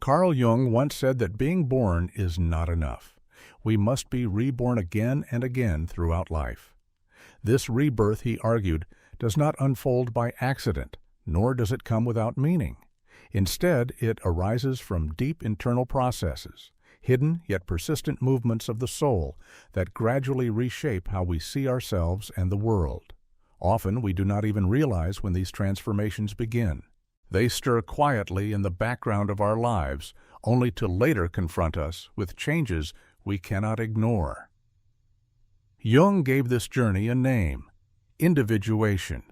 Carl Jung once said that being born is not enough. We must be reborn again and again throughout life. This rebirth, he argued, does not unfold by accident, nor does it come without meaning. Instead, it arises from deep internal processes, hidden yet persistent movements of the soul that gradually reshape how we see ourselves and the world. Often we do not even realize when these transformations begin. They stir quietly in the background of our lives, only to later confront us with changes we cannot ignore. Jung gave this journey a name: individuation.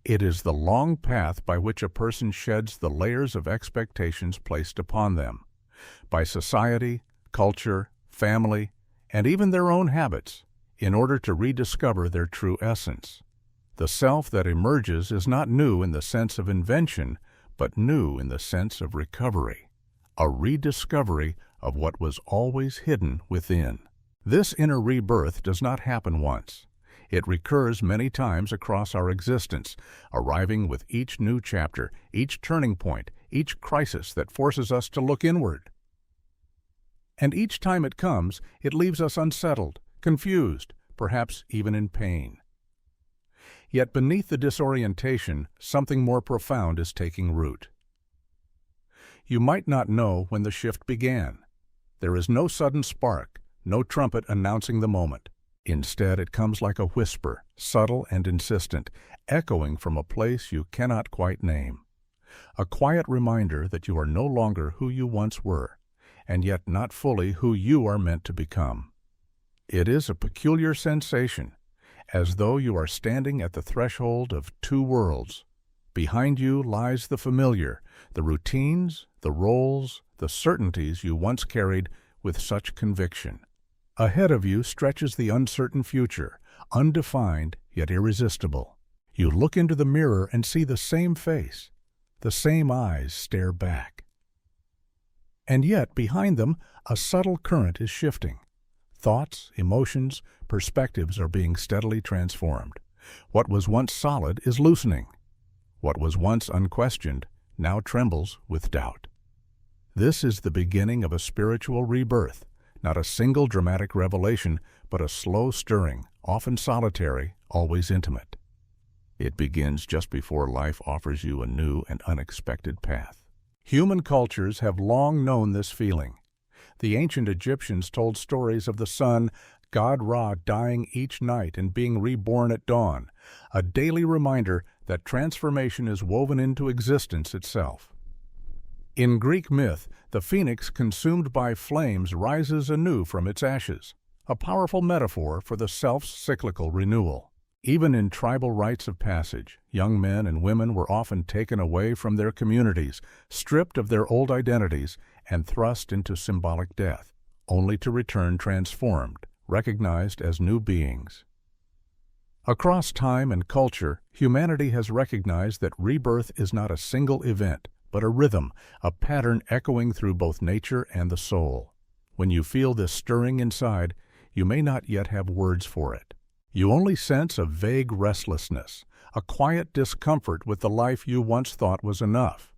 It is the long path by which a person sheds the layers of expectations placed upon them, by society, culture, family, and even their own habits, in order to rediscover their true essence. The self that emerges is not new in the sense of invention, but new in the sense of recovery, a rediscovery of what was always hidden within. This inner rebirth does not happen once. It recurs many times across our existence, arriving with each new chapter, each turning point, each crisis that forces us to look inward. And each time it comes, it leaves us unsettled, confused, perhaps even in pain. Yet beneath the disorientation, something more profound is taking root. You might not know when the shift began. There is no sudden spark, no trumpet announcing the moment. Instead, it comes like a whisper, subtle and insistent, echoing from a place you cannot quite name. A quiet reminder that you are no longer who you once were, and yet not fully who you are meant to become. It is a peculiar sensation, as though you are standing at the threshold of two worlds. Behind you lies the familiar, the routines, the roles, the certainties you once carried with such conviction. Ahead of you stretches the uncertain future, undefined yet irresistible. You look into the mirror and see the same face, the same eyes stare back. And yet, behind them, a subtle current is shifting. Thoughts, emotions, perspectives are being steadily transformed. What was once solid is loosening. What was once unquestioned now trembles with doubt. This is the beginning of a spiritual rebirth, not a single dramatic revelation, but a slow stirring, often solitary, always intimate. It begins just before life offers you a new and unexpected path. Human cultures have long known this feeling. The ancient Egyptians told stories of the sun, god Ra, dying each night and being reborn at dawn, a daily reminder that transformation is woven into existence itself. In Greek myth, the phoenix consumed by flames rises anew from its ashes, a powerful metaphor for the self's cyclical renewal. Even in tribal rites of passage, young men and women were often taken away from their communities, stripped of their old identities, and thrust into symbolic death, only to return transformed, recognized as new beings. Across time and culture, humanity has recognized that rebirth is not a single event, but a rhythm, a pattern echoing through both nature and the soul. When you feel this stirring inside, you may not yet have words for it. You only sense a vague restlessness, a quiet discomfort with the life you once thought was enough.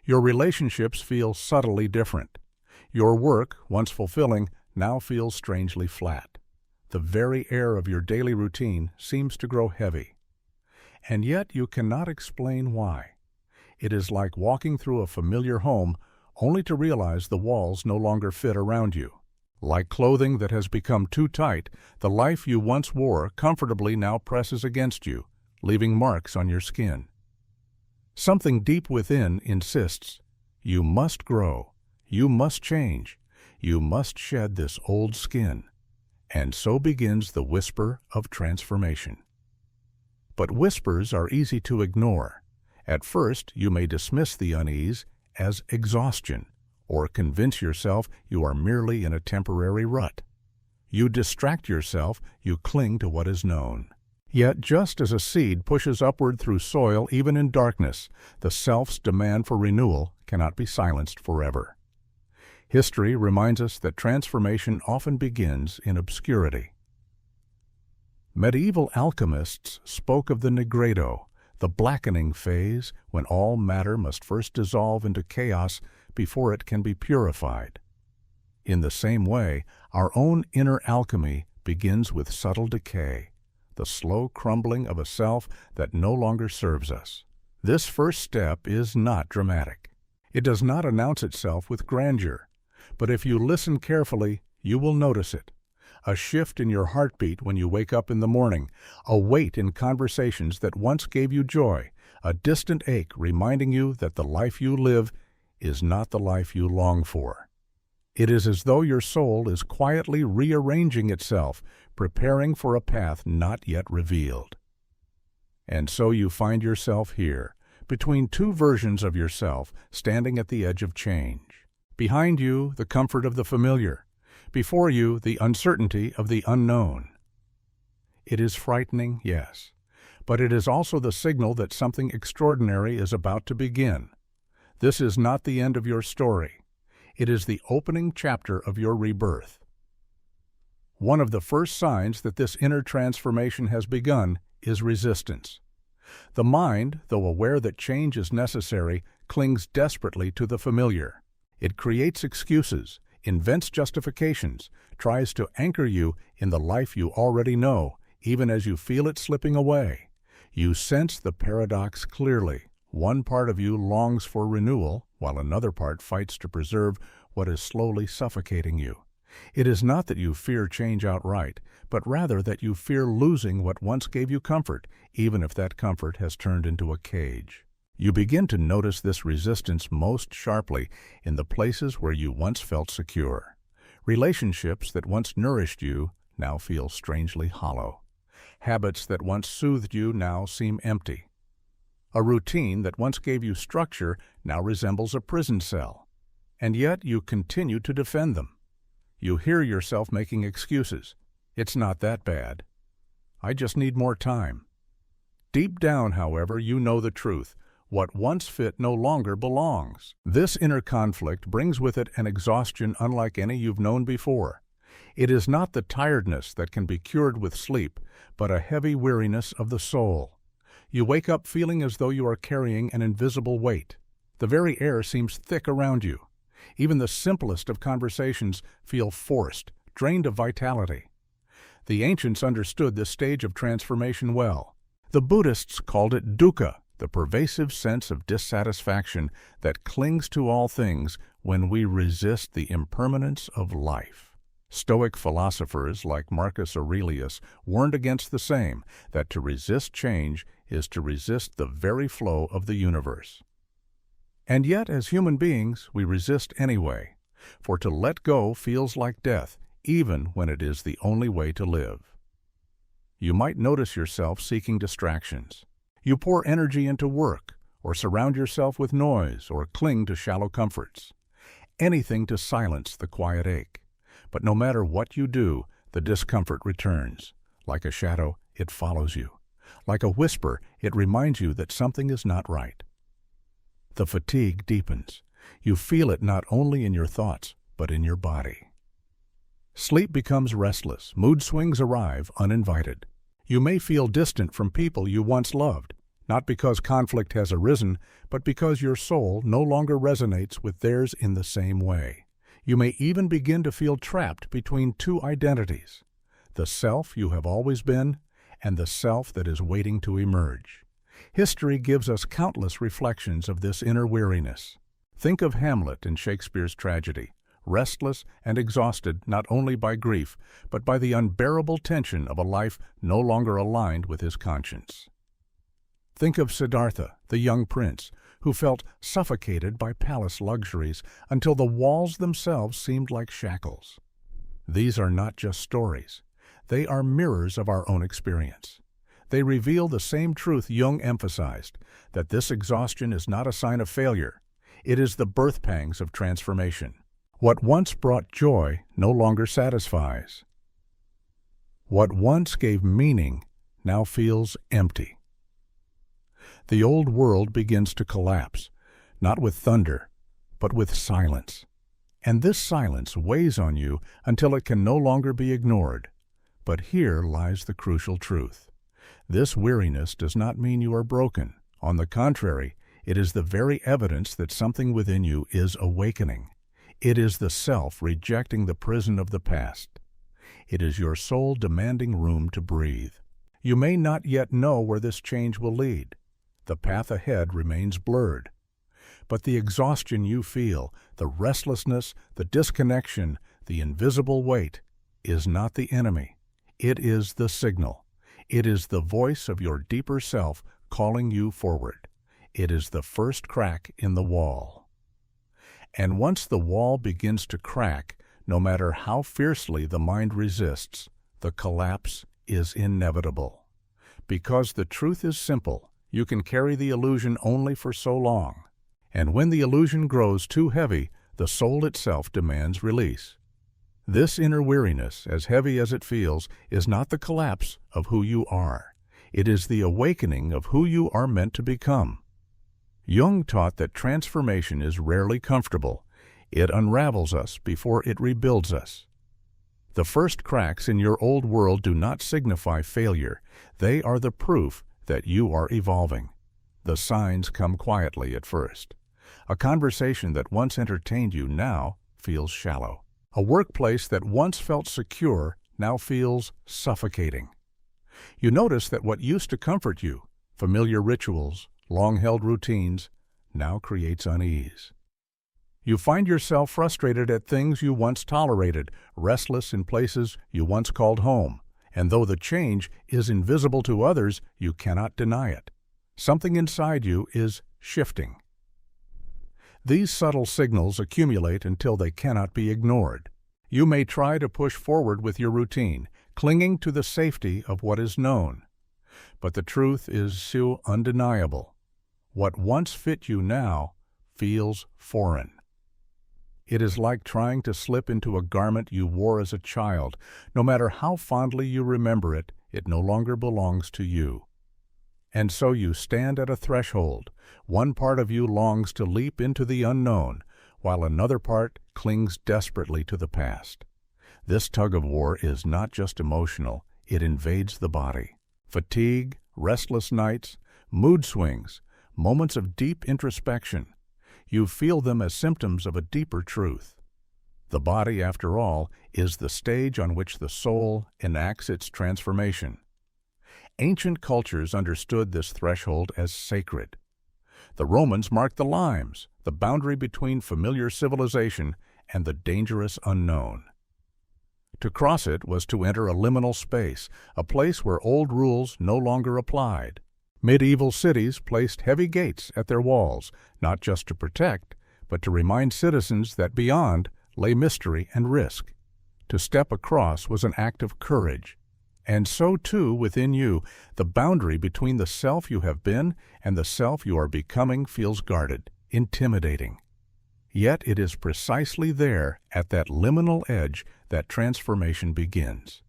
Your relationships feel subtly different. Your work, once fulfilling, now feels strangely flat. The very air of your daily routine seems to grow heavy. And yet you cannot explain why. It is like walking through a familiar home only to realize the walls no longer fit around you. Like clothing that has become too tight, the life you once wore comfortably now presses against you, leaving marks on your skin. Something deep within insists, you must grow, you must change, you must shed this old skin. And so begins the whisper of transformation. But whispers are easy to ignore. At first, you may dismiss the unease as exhaustion, or convince yourself you are merely in a temporary rut. You distract yourself, you cling to what is known. Yet just as a seed pushes upward through soil even in darkness, the self's demand for renewal cannot be silenced forever. History reminds us that transformation often begins in obscurity. Medieval alchemists spoke of the nigredo, the blackening phase when all matter must first dissolve into chaos before it can be purified. In the same way, our own inner alchemy begins with subtle decay, the slow crumbling of a self that no longer serves us. This first step is not dramatic. It does not announce itself with grandeur, but if you listen carefully, you will notice it. A shift in your heartbeat when you wake up in the morning, a weight in conversations that once gave you joy, a distant ache reminding you that the life you live is not the life you long for. It is as though your soul is quietly rearranging itself, preparing for a path not yet revealed. And so you find yourself here, between two versions of yourself standing at the edge of change. Behind you, the comfort of the familiar. Before you, the uncertainty of the unknown. It is frightening, yes, but it is also the signal that something extraordinary is about to begin. This is not the end of your story. It is the opening chapter of your rebirth. One of the first signs that this inner transformation has begun is resistance. The mind, though aware that change is necessary, clings desperately to the familiar. It creates excuses, invents justifications, tries to anchor you in the life you already know, even as you feel it slipping away. You sense the paradox clearly. One part of you longs for renewal, while another part fights to preserve what is slowly suffocating you. It is not that you fear change outright, but rather that you fear losing what once gave you comfort, even if that comfort has turned into a cage. You begin to notice this resistance most sharply in the places where you once felt secure. Relationships that once nourished you now feel strangely hollow. Habits that once soothed you now seem empty. A routine that once gave you structure now resembles a prison cell. And yet you continue to defend them. You hear yourself making excuses. It's not that bad. I just need more time. Deep down, however, you know the truth. What once fit no longer belongs. This inner conflict brings with it an exhaustion unlike any you've known before. It is not the tiredness that can be cured with sleep, but a heavy weariness of the soul. You wake up feeling as though you are carrying an invisible weight. The very air seems thick around you. Even the simplest of conversations feel forced, drained of vitality. The ancients understood this stage of transformation well. The Buddhists called it dukkha, the pervasive sense of dissatisfaction that clings to all things when we resist the impermanence of life. Stoic philosophers like Marcus Aurelius warned against the same, that to resist change is to resist the very flow of the universe. And yet, as human beings, we resist anyway, for to let go feels like death, even when it is the only way to live. You might notice yourself seeking distractions. You pour energy into work, or surround yourself with noise, or cling to shallow comforts. Anything to silence the quiet ache. But no matter what you do, the discomfort returns. Like a shadow, it follows you. Like a whisper, it reminds you that something is not right. The fatigue deepens. You feel it not only in your thoughts, but in your body. Sleep becomes restless. Mood swings arrive uninvited. You may feel distant from people you once loved, not because conflict has arisen, but because your soul no longer resonates with theirs in the same way. You may even begin to feel trapped between two identities, the self you have always been and the self that is waiting to emerge. History gives us countless reflections of this inner weariness. Think of Hamlet in Shakespeare's tragedy, restless and exhausted not only by grief, but by the unbearable tension of a life no longer aligned with his conscience. Think of Siddhartha, the young prince, who felt suffocated by palace luxuries until the walls themselves seemed like shackles. These are not just stories. They are mirrors of our own experience. They reveal the same truth Jung emphasized, that this exhaustion is not a sign of failure. It is the birth pangs of transformation. What once brought joy no longer satisfies. What once gave meaning now feels empty. The old world begins to collapse, not with thunder, but with silence. And this silence weighs on you until it can no longer be ignored. But here lies the crucial truth. This weariness does not mean you are broken. On the contrary, It is the very evidence that something within you is awakening. It is the self rejecting the prison of the past. It is your soul demanding room to breathe. You may not yet know where this change will lead. The path ahead remains blurred. But the exhaustion you feel, the restlessness, the disconnection, the invisible weight, is not the enemy. It is the signal. It is the voice of your deeper self calling you forward. It is the first crack in the wall. And once the wall begins to crack, no matter how fiercely the mind resists, the collapse is inevitable. Because the truth is simple, you can carry the illusion only for so long. And when the illusion grows too heavy, the soul itself demands release. This inner weariness, as heavy as it feels, is not the collapse of who you are. It is the awakening of who you are meant to become. Jung taught that transformation is rarely comfortable. It unravels us before it rebuilds us. The first cracks in your old world do not signify failure. They are the proof that you are evolving. The signs come quietly at first. A conversation that once entertained you now feels shallow. A workplace that once felt secure now feels suffocating. You notice that what used to comfort you, familiar rituals, long-held routines, now creates unease. You find yourself frustrated at things you once tolerated, restless in places you once called home, and though the change is invisible to others, you cannot deny it. Something inside you is shifting. These subtle signals accumulate until they cannot be ignored. You may try to push forward with your routine, clinging to the safety of what is known. But the truth is so undeniable. What once fit you now feels foreign. It is like trying to slip into a garment you wore as a child. No matter how fondly you remember it, it no longer belongs to you. And so you stand at a threshold. One part of you longs to leap into the unknown, while another part clings desperately to the past. This tug-of-war is not just emotional, it invades the body. Fatigue, restless nights, mood swings, moments of deep introspection. You feel them as symptoms of a deeper truth. The body, after all, is the stage on which the soul enacts its transformation. Ancient cultures understood this threshold as sacred. The Romans marked the limes, the boundary between familiar civilization and the dangerous unknown. To cross it was to enter a liminal space, a place where old rules no longer applied. Medieval cities placed heavy gates at their walls, not just to protect, but to remind citizens that beyond lay mystery and risk. To step across was an act of courage. And so, too, within you, the boundary between the self you have been and the self you are becoming feels guarded, intimidating. Yet it is precisely there, at that liminal edge, that transformation begins.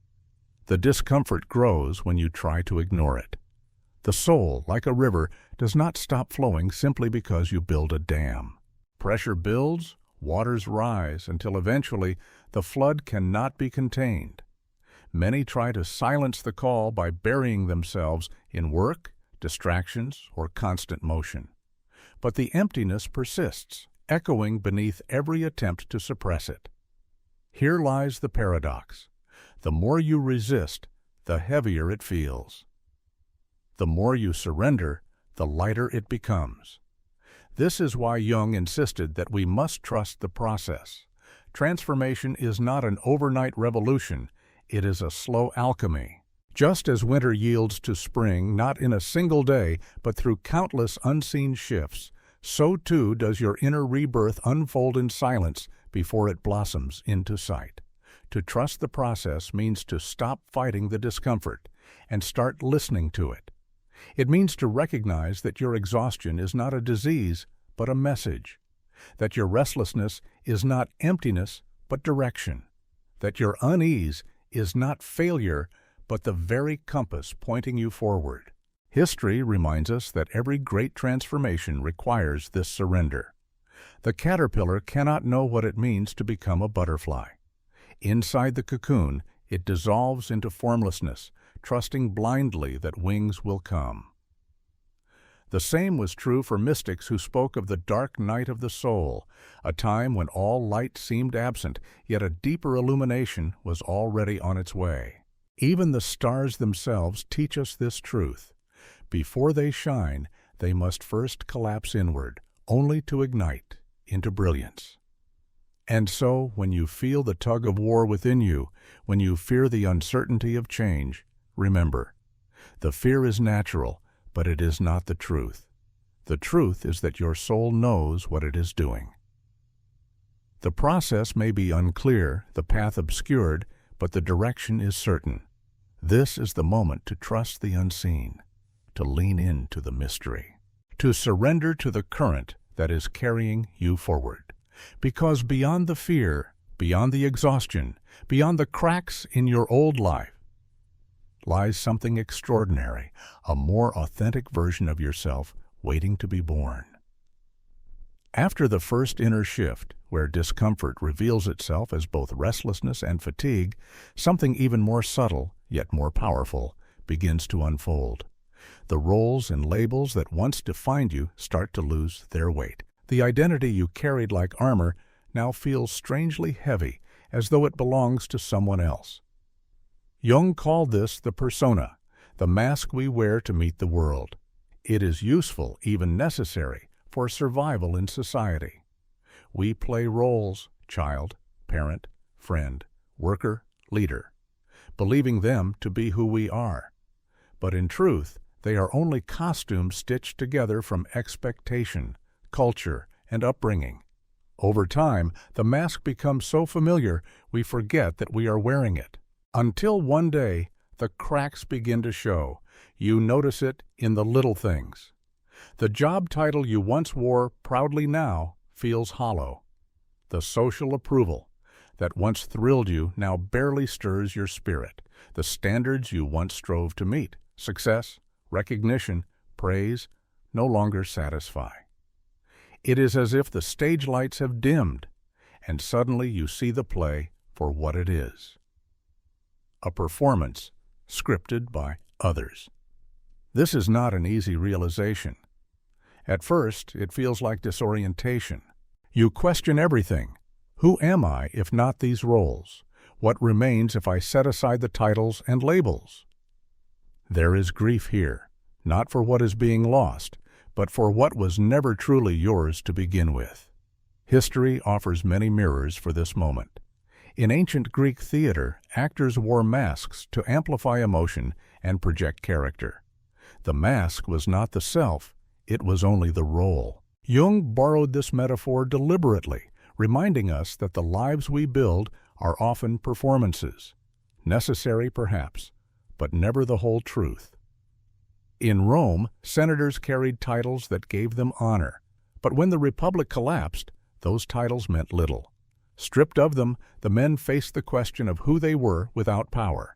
The discomfort grows when you try to ignore it. The soul, like a river, does not stop flowing simply because you build a dam. Pressure builds, waters rise, until eventually the flood cannot be contained. Many try to silence the call by burying themselves in work, distractions, or constant motion. But the emptiness persists, echoing beneath every attempt to suppress it. Here lies the paradox. The more you resist, the heavier it feels. The more you surrender, the lighter it becomes. This is why Jung insisted that we must trust the process. Transformation is not an overnight revolution, it is a slow alchemy. Just as winter yields to spring not in a single day, but through countless unseen shifts, so too does your inner rebirth unfold in silence before it blossoms into sight. To trust the process means to stop fighting the discomfort and start listening to it. It means to recognize that your exhaustion is not a disease, but a message. That your restlessness is not emptiness, but direction. That your unease is not failure, but the very compass pointing you forward. History reminds us that every great transformation requires this surrender. The caterpillar cannot know what it means to become a butterfly. Inside the cocoon, it dissolves into formlessness, trusting blindly that wings will come. The same was true for mystics who spoke of the dark night of the soul, a time when all light seemed absent, yet a deeper illumination was already on its way. Even the stars themselves teach us this truth. Before they shine, they must first collapse inward, only to ignite into brilliance. And so, when you feel the tug of war within you, when you fear the uncertainty of change, remember, the fear is natural, but it is not the truth. The truth is that your soul knows what it is doing. The process may be unclear, the path obscured, but the direction is certain. This is the moment to trust the unseen, to lean into the mystery, to surrender to the current that is carrying you forward. Because beyond the fear, beyond the exhaustion, beyond the cracks in your old life, lies something extraordinary, a more authentic version of yourself waiting to be born. After the first inner shift, where discomfort reveals itself as both restlessness and fatigue, something even more subtle, yet more powerful, begins to unfold. The roles and labels that once defined you start to lose their weight. The identity you carried like armor now feels strangely heavy, as though it belongs to someone else. Jung called this the persona, the mask we wear to meet the world. It is useful, even necessary, for survival in society. We play roles: child, parent, friend, worker, leader, believing them to be who we are. But in truth, they are only costumes stitched together from expectation, culture, and upbringing. Over time, the mask becomes so familiar we forget that we are wearing it. Until one day, the cracks begin to show. You notice it in the little things. The job title you once wore proudly now feels hollow. The social approval that once thrilled you now barely stirs your spirit. The standards you once strove to meet, success, recognition, praise, no longer satisfy. It is as if the stage lights have dimmed, and suddenly you see the play for what it is. A performance scripted by others. This is not an easy realization. At first, it feels like disorientation. You question everything. Who am I if not these roles? What remains if I set aside the titles and labels? There is grief here, not for what is being lost, but for what was never truly yours to begin with. History offers many mirrors for this moment. In ancient Greek theater, actors wore masks to amplify emotion and project character. The mask was not the self, it was only the role. Jung borrowed this metaphor deliberately, reminding us that the lives we build are often performances, necessary perhaps, but never the whole truth. In Rome, senators carried titles that gave them honor, but when the Republic collapsed, those titles meant little. Stripped of them, the men faced the question of who they were without power.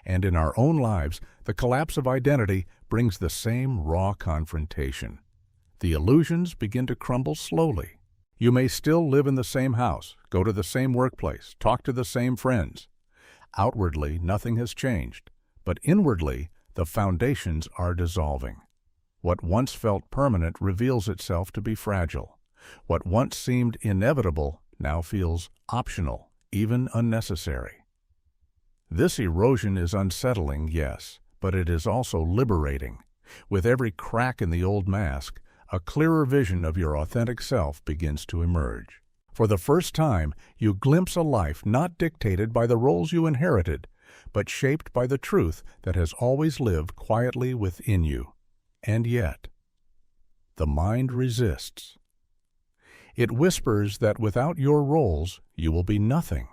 And in our own lives, the collapse of identity brings the same raw confrontation. The illusions begin to crumble slowly. You may still live in the same house, go to the same workplace, talk to the same friends. Outwardly, nothing has changed, but inwardly, the foundations are dissolving. What once felt permanent reveals itself to be fragile. What once seemed inevitable now feels optional, even unnecessary. This erosion is unsettling, yes, but it is also liberating. With every crack in the old mask, a clearer vision of your authentic self begins to emerge. For the first time, you glimpse a life not dictated by the roles you inherited, but shaped by the truth that has always lived quietly within you. And yet, the mind resists. It whispers that without your roles, you will be nothing.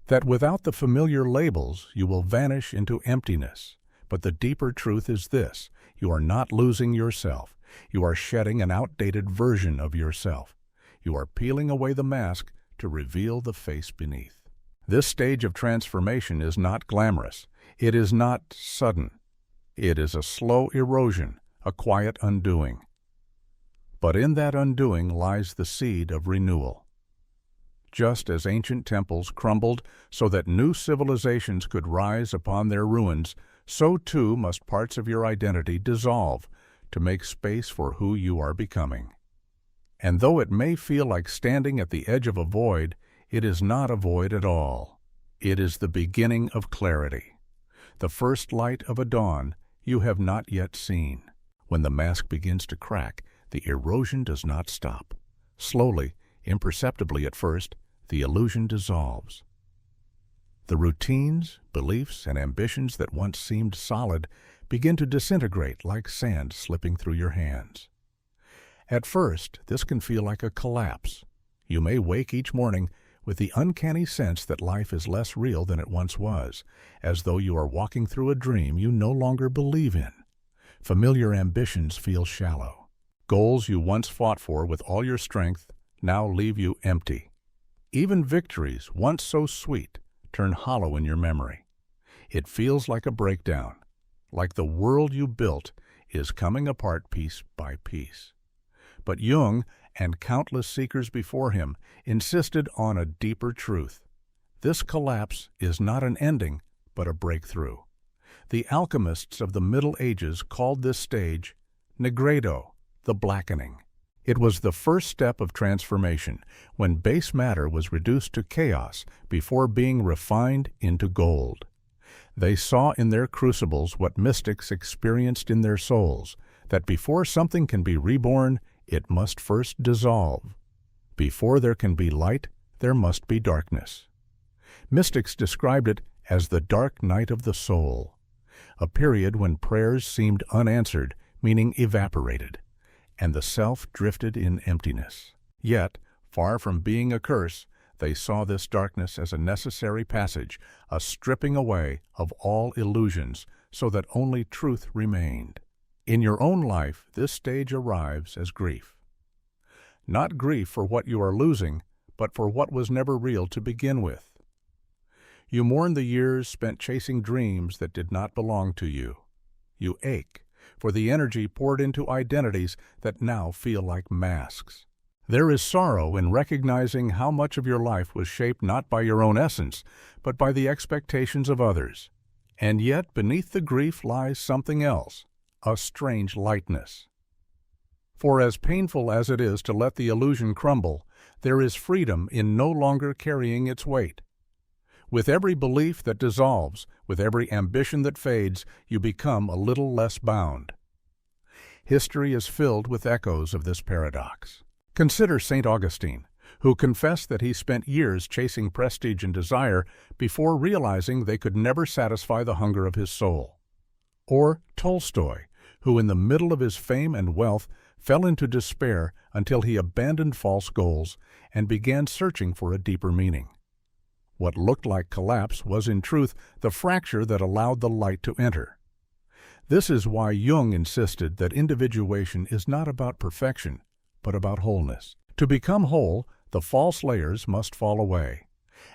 That without the familiar labels, you will vanish into emptiness. But the deeper truth is this: you are not losing yourself. You are shedding an outdated version of yourself. You are peeling away the mask to reveal the face beneath. This stage of transformation is not glamorous. It is not sudden. It is a slow erosion, a quiet undoing. But in that undoing lies the seed of renewal. Just as ancient temples crumbled so that new civilizations could rise upon their ruins, so too must parts of your identity dissolve to make space for who you are becoming. And though it may feel like standing at the edge of a void, it is not a void at all. It is the beginning of clarity, the first light of a dawn you have not yet seen. When the mask begins to crack, the erosion does not stop. Slowly, imperceptibly at first, the illusion dissolves. The routines, beliefs, and ambitions that once seemed solid begin to disintegrate like sand slipping through your hands. At first, this can feel like a collapse. You may wake each morning with the uncanny sense that life is less real than it once was, as though you are walking through a dream you no longer believe in. Familiar ambitions feel shallow. Goals you once fought for with all your strength now leave you empty. Even victories, once so sweet, turn hollow in your memory. It feels like a breakdown, like the world you built is coming apart piece by piece. But Jung and countless seekers before him insisted on a deeper truth. This collapse is not an ending, but a breakthrough. The alchemists of the Middle Ages called this stage nigredo, the blackening. It was the first step of transformation, when base matter was reduced to chaos before being refined into gold. They saw in their crucibles what mystics experienced in their souls, that before something can be reborn, it must first dissolve. Before there can be light, there must be darkness. Mystics described it as the dark night of the soul, a period when prayers seemed unanswered, meaning evaporated, and the self drifted in emptiness. Yet, far from being a curse, they saw this darkness as a necessary passage, a stripping away of all illusions, so that only truth remained. In your own life, this stage arrives as grief. Not grief for what you are losing, but for what was never real to begin with. You mourn the years spent chasing dreams that did not belong to you. You ache for the energy poured into identities that now feel like masks. There is sorrow in recognizing how much of your life was shaped not by your own essence, but by the expectations of others. And yet, beneath the grief lies something else, a strange lightness. For as painful as it is to let the illusion crumble, there is freedom in no longer carrying its weight. With every belief that dissolves, with every ambition that fades, you become a little less bound. History is filled with echoes of this paradox. Consider St. Augustine, who confessed that he spent years chasing prestige and desire before realizing they could never satisfy the hunger of his soul. Or Tolstoy, who in the middle of his fame and wealth fell into despair until he abandoned false goals and began searching for a deeper meaning. What looked like collapse was in truth the fracture that allowed the light to enter. This is why Jung insisted that individuation is not about perfection, but about wholeness. To become whole, the false layers must fall away,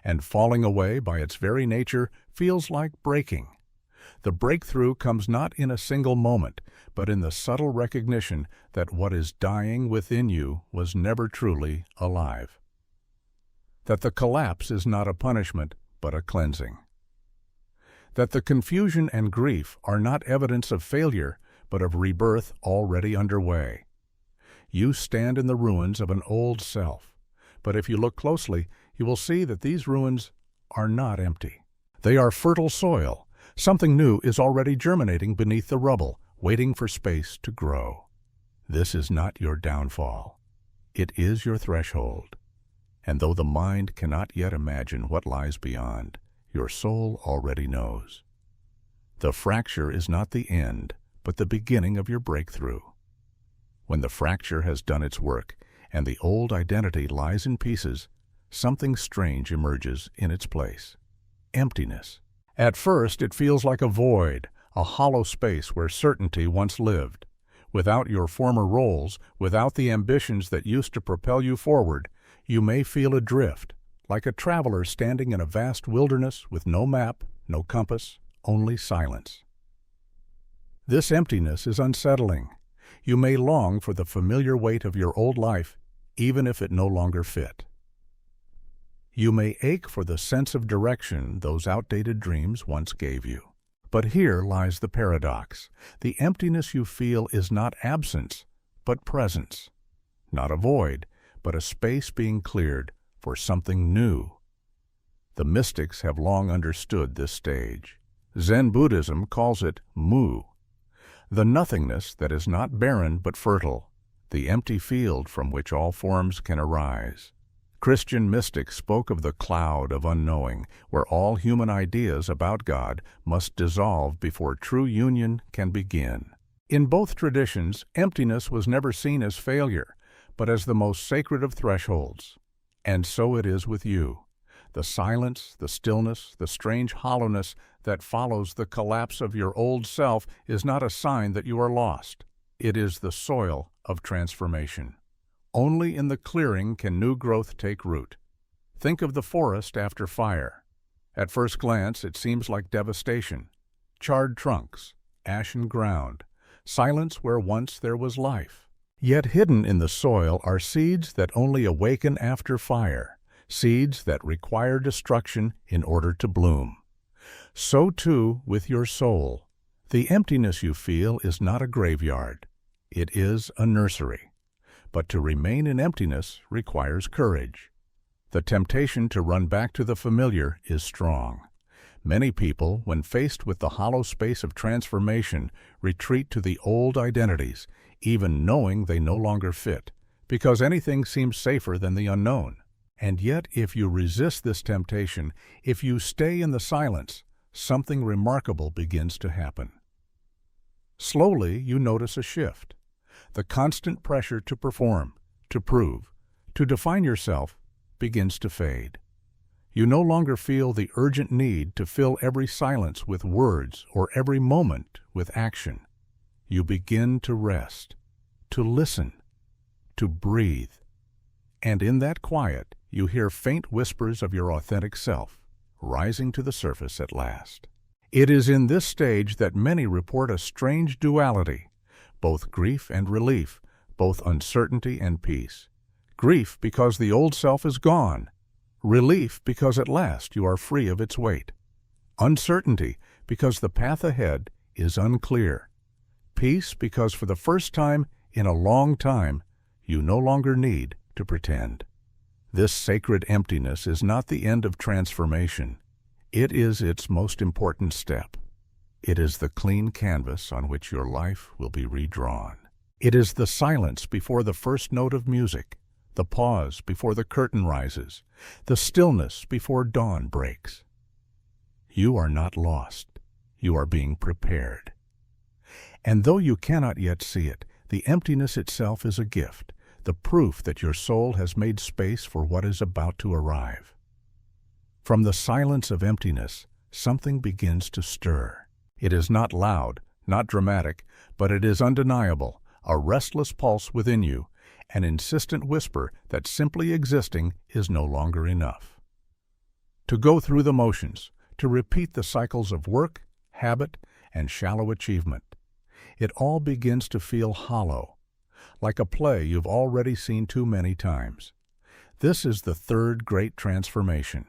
and falling away by its very nature feels like breaking. The breakthrough comes not in a single moment, but in the subtle recognition that what is dying within you was never truly alive. That the collapse is not a punishment, but a cleansing. That the confusion and grief are not evidence of failure, but of rebirth already underway. You stand in the ruins of an old self, but if you look closely, you will see that these ruins are not empty. They are fertile soil. Something new is already germinating beneath the rubble, waiting for space to grow. This is not your downfall. It is your threshold. And though the mind cannot yet imagine what lies beyond, your soul already knows. The fracture is not the end, but the beginning of your breakthrough. When the fracture has done its work and the old identity lies in pieces, something strange emerges in its place. Emptiness. At first, it feels like a void, a hollow space where certainty once lived. Without your former roles, without the ambitions that used to propel you forward, you may feel adrift, like a traveler standing in a vast wilderness with no map, no compass, only silence. This emptiness is unsettling. You may long for the familiar weight of your old life, even if it no longer fit. You may ache for the sense of direction those outdated dreams once gave you. But here lies the paradox. The emptiness you feel is not absence, but presence. Not a void, but a space being cleared for something new. The mystics have long understood this stage. Zen Buddhism calls it mu, the nothingness that is not barren but fertile, the empty field from which all forms can arise. Christian mystics spoke of the cloud of unknowing, where all human ideas about God must dissolve before true union can begin. In both traditions, emptiness was never seen as failure, but as the most sacred of thresholds. And so it is with you. The silence, the stillness, the strange hollowness that follows the collapse of your old self is not a sign that you are lost. It is the soil of transformation. Only in the clearing can new growth take root. Think of the forest after fire. At first glance, it seems like devastation. Charred trunks, ashen ground, silence where once there was life. Yet hidden in the soil are seeds that only awaken after fire, seeds that require destruction in order to bloom. So too with your soul. The emptiness you feel is not a graveyard. It is a nursery. But to remain in emptiness requires courage. The temptation to run back to the familiar is strong. Many people, when faced with the hollow space of transformation, retreat to the old identities, even knowing they no longer fit, because anything seems safer than the unknown. And yet, if you resist this temptation, if you stay in the silence, something remarkable begins to happen. Slowly, you notice a shift. The constant pressure to perform, to prove, to define yourself begins to fade. You no longer feel the urgent need to fill every silence with words or every moment with action. You begin to rest, to listen, to breathe. And in that quiet, you hear faint whispers of your authentic self, rising to the surface at last. It is in this stage that many report a strange duality, both grief and relief, both uncertainty and peace. Grief because the old self is gone. Relief because at last you are free of its weight. Uncertainty because the path ahead is unclear. Peace because for the first time in a long time, you no longer need to pretend. This sacred emptiness is not the end of transformation. It is its most important step. It is the clean canvas on which your life will be redrawn. It is the silence before the first note of music, the pause before the curtain rises, the stillness before dawn breaks. You are not lost. You are being prepared. And though you cannot yet see it, the emptiness itself is a gift, the proof that your soul has made space for what is about to arrive. From the silence of emptiness, something begins to stir. It is not loud, not dramatic, but it is undeniable, a restless pulse within you, an insistent whisper that simply existing is no longer enough. To go through the motions, to repeat the cycles of work, habit, and shallow achievement. It all begins to feel hollow, like a play you've already seen too many times. This is the third great transformation,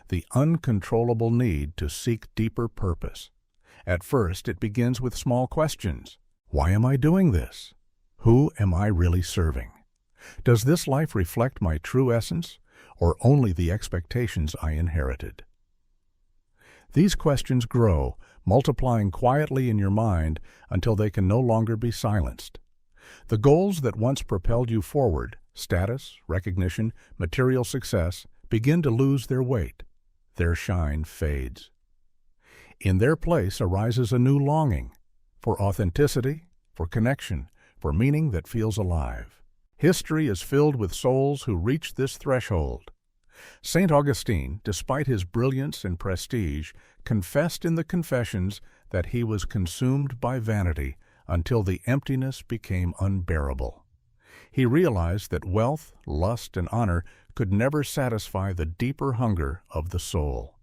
the uncontrollable need to seek deeper purpose. At first, it begins with small questions. Why am I doing this? Who am I really serving? Does this life reflect my true essence, or only the expectations I inherited? These questions grow, multiplying quietly in your mind until they can no longer be silenced. The goals that once propelled you forward, status, recognition, material success, begin to lose their weight. Their shine fades. In their place arises a new longing for authenticity, for connection, for meaning that feels alive. History is filled with souls who reach this threshold. St. Augustine, despite his brilliance and prestige, confessed in the Confessions that he was consumed by vanity until the emptiness became unbearable. He realized that wealth, lust, and honor could never satisfy the deeper hunger of the soul.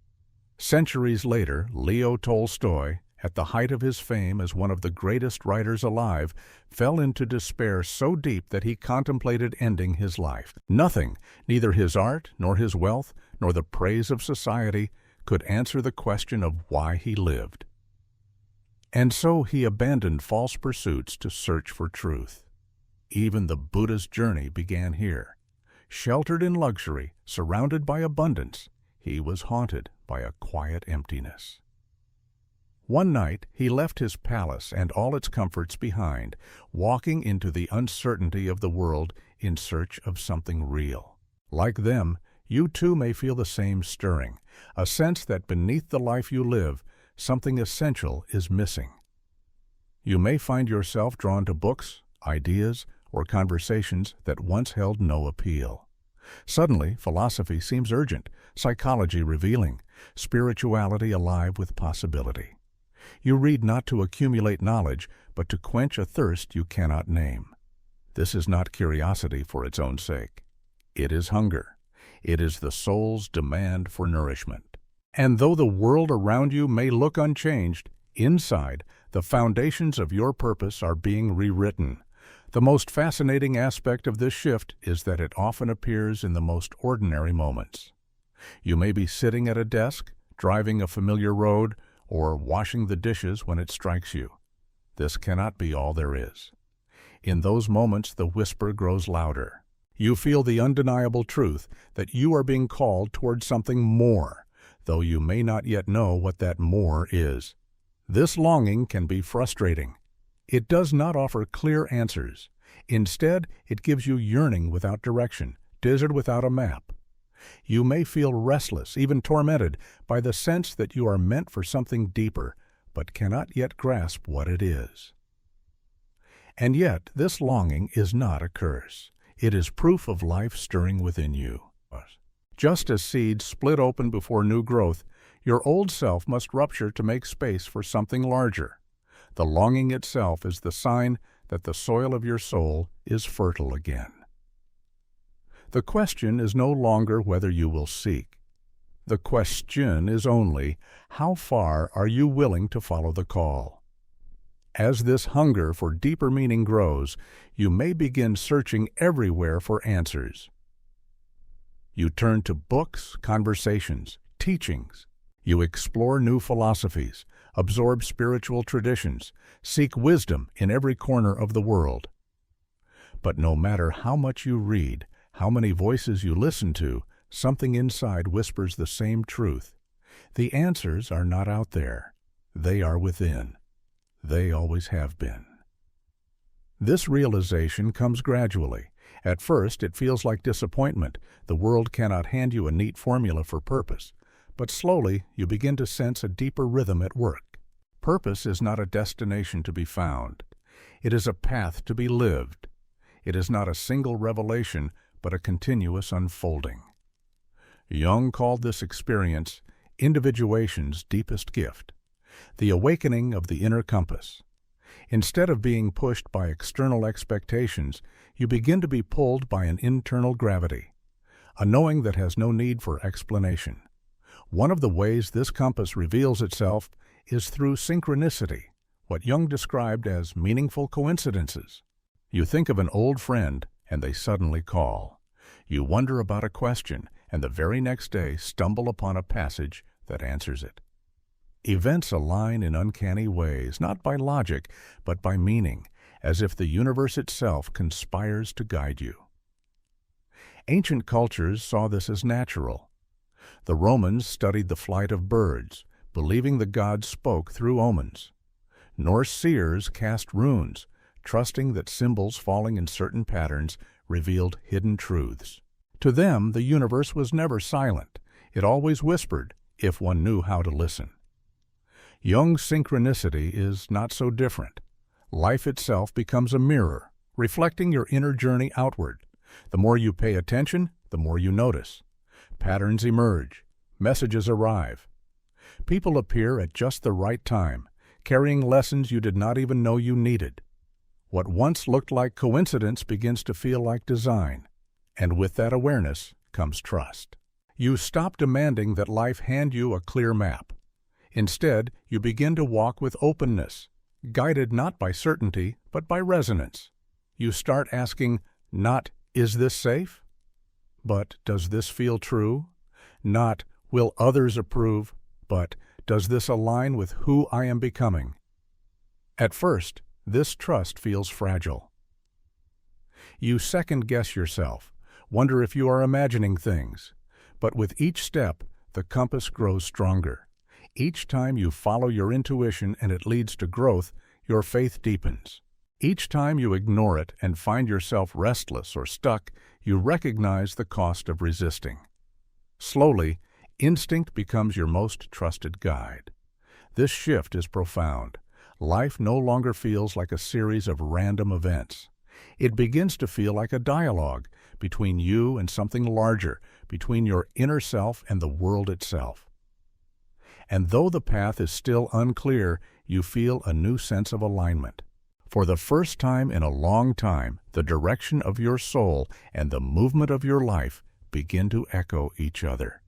Centuries later, Leo Tolstoy, at the height of his fame as one of the greatest writers alive, fell into despair so deep that he contemplated ending his life. Nothing, neither his art, nor his wealth, nor the praise of society, could answer the question of why he lived. And so he abandoned false pursuits to search for truth. Even the Buddha's journey began here. Sheltered in luxury, surrounded by abundance, he was haunted by a quiet emptiness. One night he left his palace and all its comforts behind, walking into the uncertainty of the world in search of something real. Like them, you too may feel the same stirring, a sense that beneath the life you live, something essential is missing. You may find yourself drawn to books, ideas, or conversations that once held no appeal. Suddenly, philosophy seems urgent, psychology revealing, spirituality alive with possibility. You read not to accumulate knowledge, but to quench a thirst you cannot name. This is not curiosity for its own sake. It is hunger. It is the soul's demand for nourishment. And though the world around you may look unchanged, inside, the foundations of your purpose are being rewritten. The most fascinating aspect of this shift is that it often appears in the most ordinary moments. You may be sitting at a desk, driving a familiar road, or washing the dishes when it strikes you. This cannot be all there is. In those moments, the whisper grows louder. You feel the undeniable truth that you are being called toward something more, though you may not yet know what that more is. This longing can be frustrating. It does not offer clear answers. Instead, it gives you yearning without direction, desert without a map. You may feel restless, even tormented, by the sense that you are meant for something deeper, but cannot yet grasp what it is. And yet, this longing is not a curse. It is proof of life stirring within you. Just as seeds split open before new growth, your old self must rupture to make space for something larger. The longing itself is the sign that the soil of your soul is fertile again. The question is no longer whether you will seek. The question is only, how far are you willing to follow the call? As this hunger for deeper meaning grows, you may begin searching everywhere for answers. You turn to books, conversations, teachings. You explore new philosophies, absorb spiritual traditions, seek wisdom in every corner of the world. But no matter how much you read, how many voices you listen to, something inside whispers the same truth. The answers are not out there. They are within. They always have been. This realization comes gradually. At first, it feels like disappointment. The world cannot hand you a neat formula for purpose. But slowly, you begin to sense a deeper rhythm at work. Purpose is not a destination to be found. It is a path to be lived. It is not a single revelation, but a continuous unfolding. Jung called this experience individuation's deepest gift, the awakening of the inner compass. Instead of being pushed by external expectations, you begin to be pulled by an internal gravity, a knowing that has no need for explanation. One of the ways this compass reveals itself is through synchronicity, what Jung described as meaningful coincidences. You think of an old friend, and they suddenly call. You wonder about a question, and the very next day stumble upon a passage that answers it. Events align in uncanny ways, not by logic, but by meaning, as if the universe itself conspires to guide you. Ancient cultures saw this as natural. The Romans studied the flight of birds, believing the gods spoke through omens. Norse seers cast runes, trusting that symbols falling in certain patterns revealed hidden truths. To them, the universe was never silent. It always whispered, if one knew how to listen. Jung's synchronicity is not so different. Life itself becomes a mirror, reflecting your inner journey outward. The more you pay attention, the more you notice. Patterns emerge. Messages arrive. People appear at just the right time, carrying lessons you did not even know you needed. What once looked like coincidence begins to feel like design, and with that awareness comes trust. You stop demanding that life hand you a clear map. Instead, you begin to walk with openness, guided not by certainty, but by resonance. You start asking, not, is this safe? But, does this feel true? Not, will others approve? But, does this align with who I am becoming? At first, this trust feels fragile. You second-guess yourself, wonder if you are imagining things. But with each step, the compass grows stronger. Each time you follow your intuition and it leads to growth, your faith deepens. Each time you ignore it and find yourself restless or stuck, you recognize the cost of resisting. Slowly, instinct becomes your most trusted guide. This shift is profound. Life no longer feels like a series of random events. It begins to feel like a dialogue between you and something larger, between your inner self and the world itself. And though the path is still unclear, you feel a new sense of alignment. For the first time in a long time, the direction of your soul and the movement of your life begin to echo each other.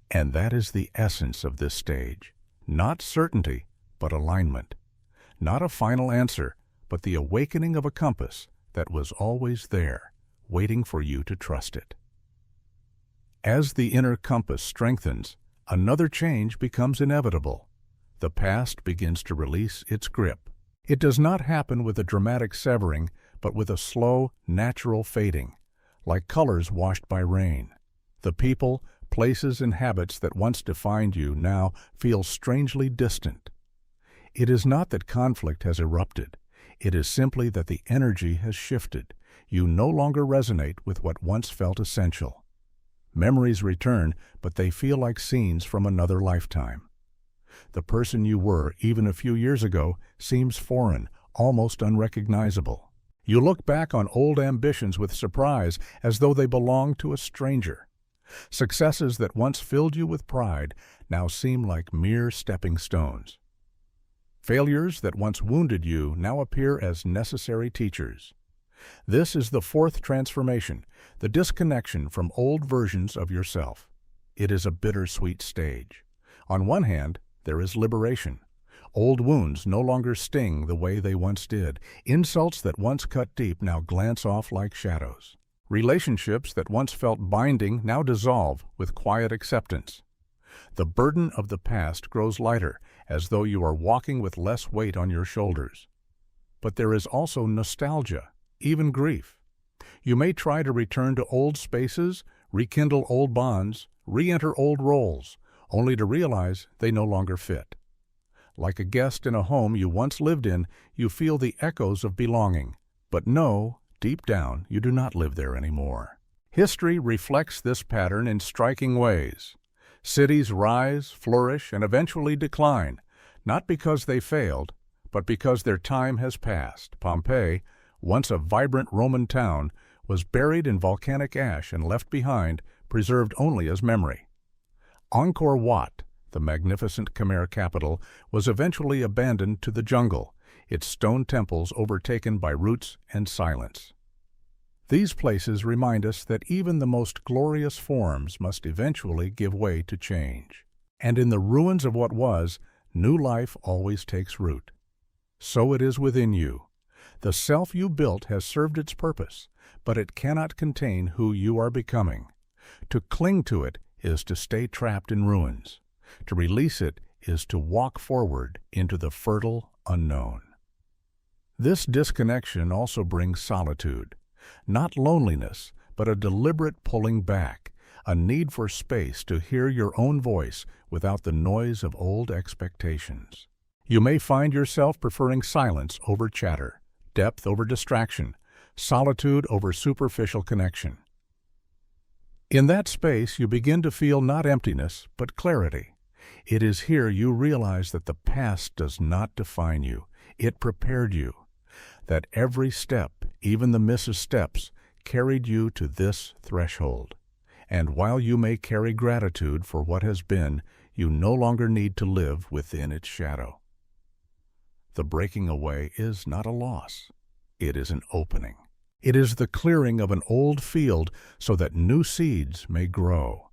And that is the essence of this stage. Not certainty, but alignment. Not a final answer, but the awakening of a compass that was always there, waiting for you to trust it. As the inner compass strengthens, another change becomes inevitable. The past begins to release its grip. It does not happen with a dramatic severing, but with a slow, natural fading, like colors washed by rain. The people, places, and habits that once defined you now feel strangely distant. It is not that conflict has erupted. It is simply that the energy has shifted. You no longer resonate with what once felt essential. Memories return, but they feel like scenes from another lifetime. The person you were even a few years ago seems foreign, almost unrecognizable. You look back on old ambitions with surprise, as though they belonged to a stranger. Successes that once filled you with pride now seem like mere stepping stones. Failures that once wounded you now appear as necessary teachers. This is the fourth transformation, the disconnection from old versions of yourself. It is a bittersweet stage. On one hand, there is liberation. Old wounds no longer sting the way they once did. Insults that once cut deep now glance off like shadows. Relationships that once felt binding now dissolve with quiet acceptance. The burden of the past grows lighter, as though you are walking with less weight on your shoulders. But there is also nostalgia, even grief. You may try to return to old spaces, rekindle old bonds, re-enter old roles, only to realize they no longer fit. Like a guest in a home you once lived in, you feel the echoes of belonging, but know, deep down, you do not live there anymore. History reflects this pattern in striking ways. Cities rise, flourish, and eventually decline, not because they failed, but because their time has passed. Pompeii, once a vibrant Roman town, was buried in volcanic ash and left behind, preserved only as memory. Angkor Wat, the magnificent Khmer capital, was eventually abandoned to the jungle, its stone temples overtaken by roots and silence. These places remind us that even the most glorious forms must eventually give way to change. And in the ruins of what was, new life always takes root. So it is within you. The self you built has served its purpose, but it cannot contain who you are becoming. To cling to it is to stay trapped in ruins. To release it is to walk forward into the fertile unknown. This disconnection also brings solitude. Not loneliness, but a deliberate pulling back, a need for space to hear your own voice without the noise of old expectations. You may find yourself preferring silence over chatter, depth over distraction, solitude over superficial connection. In that space, you begin to feel not emptiness, but clarity. It is here you realize that the past does not define you. It prepared you. That every step, even the missteps, carried you to this threshold. And while you may carry gratitude for what has been, you no longer need to live within its shadow. The breaking away is not a loss. It is an opening. It is the clearing of an old field so that new seeds may grow.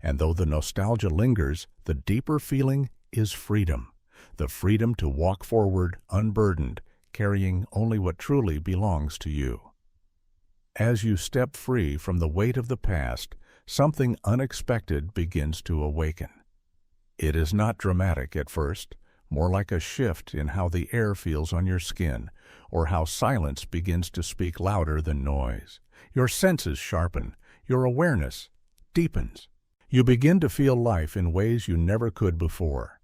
And though the nostalgia lingers, the deeper feeling is freedom. The freedom to walk forward unburdened, carrying only what truly belongs to you. As you step free from the weight of the past, something unexpected begins to awaken. It is not dramatic at first, more like a shift in how the air feels on your skin, or how silence begins to speak louder than noise. Your senses sharpen, your awareness deepens. You begin to feel life in ways you never could before.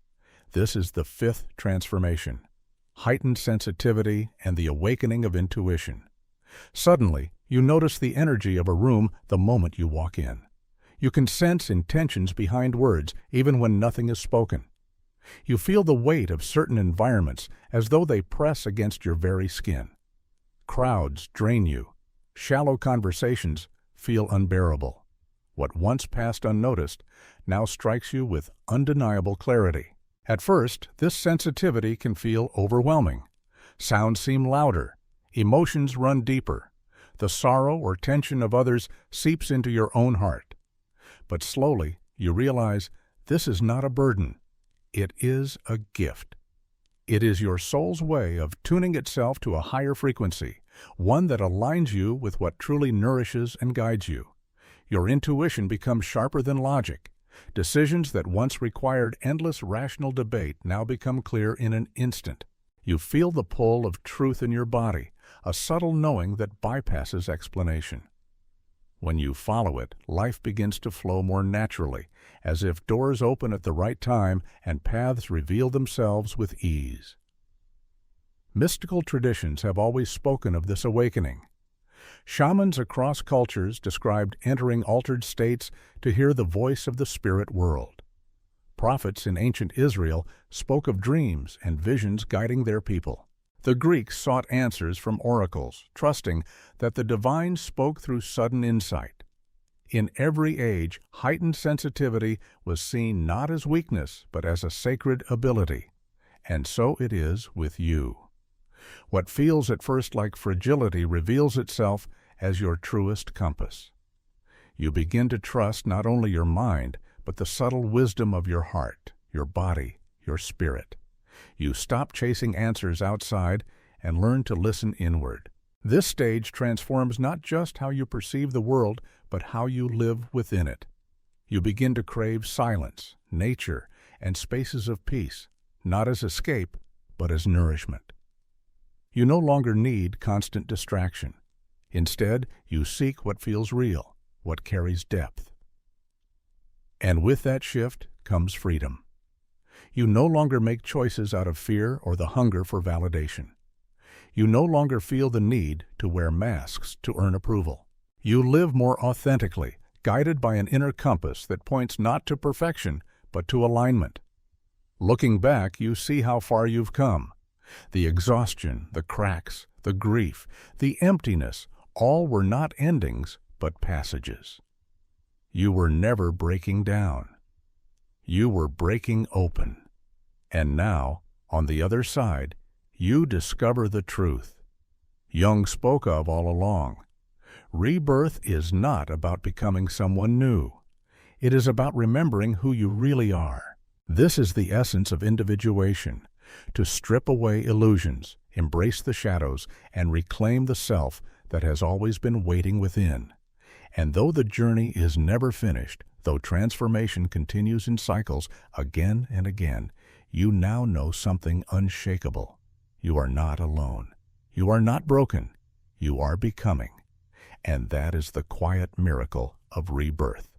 This is the fifth transformation: heightened sensitivity and the awakening of intuition. Suddenly, you notice the energy of a room the moment you walk in. You can sense intentions behind words, even when nothing is spoken. You feel the weight of certain environments as though they press against your very skin. Crowds drain you. Shallow conversations feel unbearable. What once passed unnoticed now strikes you with undeniable clarity. At first, this sensitivity can feel overwhelming. Sounds seem louder. Emotions run deeper. The sorrow or tension of others seeps into your own heart. But slowly, you realize this is not a burden. It is a gift. It is your soul's way of tuning itself to a higher frequency, one that aligns you with what truly nourishes and guides you. Your intuition becomes sharper than logic. Decisions that once required endless rational debate now become clear in an instant. You feel the pull of truth in your body, a subtle knowing that bypasses explanation. When you follow it, life begins to flow more naturally, as if doors open at the right time and paths reveal themselves with ease. Mystical traditions have always spoken of this awakening. Shamans across cultures described entering altered states to hear the voice of the spirit world. Prophets in ancient Israel spoke of dreams and visions guiding their people. The Greeks sought answers from oracles, trusting that the divine spoke through sudden insight. In every age, heightened sensitivity was seen not as weakness, but as a sacred ability. And so it is with you. What feels at first like fragility reveals itself as your truest compass. You begin to trust not only your mind, but the subtle wisdom of your heart, your body, your spirit. You stop chasing answers outside and learn to listen inward. This stage transforms not just how you perceive the world, but how you live within it. You begin to crave silence, nature, and spaces of peace, not as escape, but as nourishment. You no longer need constant distraction. Instead, you seek what feels real, what carries depth. And with that shift comes freedom. You no longer make choices out of fear or the hunger for validation. You no longer feel the need to wear masks to earn approval. You live more authentically, guided by an inner compass that points not to perfection, but to alignment. Looking back, you see how far you've come. The exhaustion, the cracks, the grief, the emptiness, all were not endings, but passages. You were never breaking down. You were breaking open. And now, on the other side, you discover the truth Jung spoke of all along. Rebirth is not about becoming someone new. It is about remembering who you really are. This is the essence of individuation, to strip away illusions, embrace the shadows, and reclaim the self that has always been waiting within. And though the journey is never finished, though transformation continues in cycles again and again, you now know something unshakable. You are not alone. You are not broken. You are becoming. And that is the quiet miracle of rebirth.